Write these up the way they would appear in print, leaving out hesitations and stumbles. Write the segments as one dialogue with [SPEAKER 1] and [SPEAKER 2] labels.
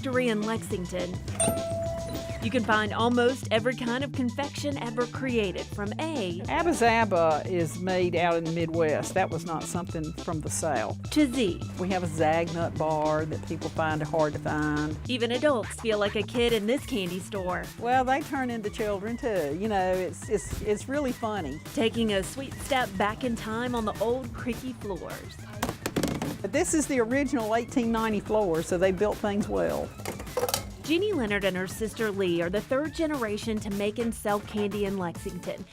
[SPEAKER 1] factory in Lexington, you can find almost every kind of confection ever created, from
[SPEAKER 2] Abba Zaba is made out in the Midwest. That was not something from the South.
[SPEAKER 1] to Z.
[SPEAKER 2] We have a Zag Nut bar that people find hard to find.
[SPEAKER 1] Even adults feel like a kid in this candy store.
[SPEAKER 2] Well, they turn into children too. You know, it's really funny.
[SPEAKER 1] Taking a sweet step back in time on the old creaky floors.
[SPEAKER 2] But this is the original 1890 floor, so they built things well.
[SPEAKER 1] Jeannie Leonard and her sister Lee are the third generation to make and sell candy in Lexington.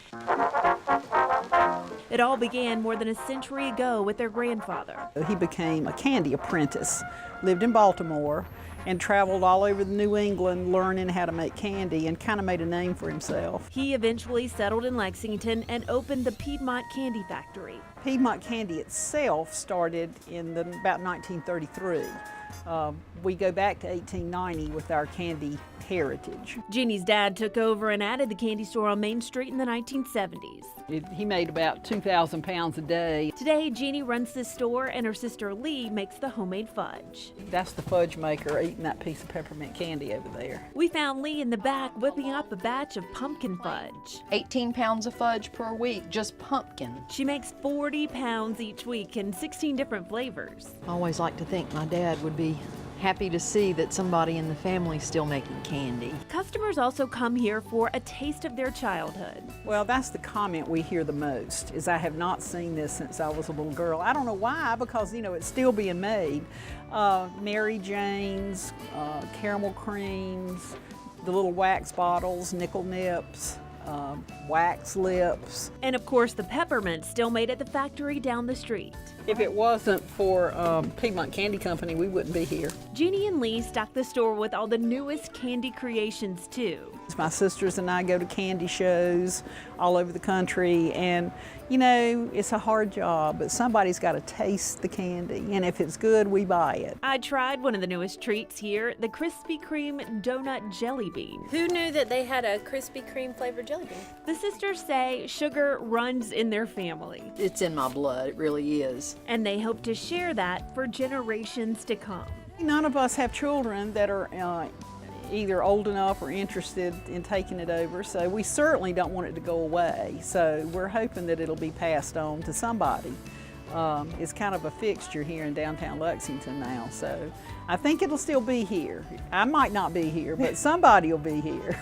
[SPEAKER 1] It all began more than a century ago with their grandfather.
[SPEAKER 2] He became a candy apprentice, lived in Baltimore, and traveled all over New England learning how to make candy, and kind of made a name for himself.
[SPEAKER 1] He eventually settled in Lexington and opened the Piedmont Candy Factory.
[SPEAKER 2] Piedmont Candy itself started in about 1933. We go back to 1890 with our candy heritage.
[SPEAKER 1] Jeannie's dad took over and added the candy store on Main Street in the 1970s.
[SPEAKER 2] He made about 2,000 pounds a day.
[SPEAKER 1] Today, Jeannie runs the store and her sister Lee makes the homemade fudge.
[SPEAKER 2] That's the fudge maker eating that piece of peppermint candy over there.
[SPEAKER 1] We found Lee in the back whipping up a batch of pumpkin fudge.
[SPEAKER 3] 18 pounds of fudge per week, just pumpkin.
[SPEAKER 1] She makes 40 pounds each week in 16 different flavors.
[SPEAKER 3] I always like to think my dad would be happy to see that somebody in the family's still making candy.
[SPEAKER 1] Customers also come here for a taste of their childhood.
[SPEAKER 2] Well, that's the comment we hear the most, is I have not seen this since I was a little girl. I don't know why, because, you know, it's still being made. Mary Jane's, caramel creams, the little wax bottles, nickel nips, wax lips.
[SPEAKER 1] And of course, the peppermint still made at the factory down the street.
[SPEAKER 2] If it wasn't for Piedmont Candy Company, we wouldn't be here.
[SPEAKER 1] Jeannie and Lee stock the store with all the newest candy creations too.
[SPEAKER 2] My sisters and I go to candy shows all over the country, and you know, it's a hard job, but somebody's got to taste the candy, and if it's good, we buy it.
[SPEAKER 1] I tried one of the newest treats here, the Krispy Kreme Donut Jelly Bean.
[SPEAKER 4] Who knew that they had a Krispy Kreme flavored jelly bean?
[SPEAKER 1] The sisters say sugar runs in their family,
[SPEAKER 3] It's in my blood, it really is.
[SPEAKER 1] and they hope to share that for generations to come.
[SPEAKER 2] None of us have children that are either old enough or interested in taking it over, so we certainly don't want it to go away. So we're hoping that it'll be passed on to somebody. It's kind of a fixture here in downtown Lexington now, so I think it'll still be here. I might not be here, but somebody will be here.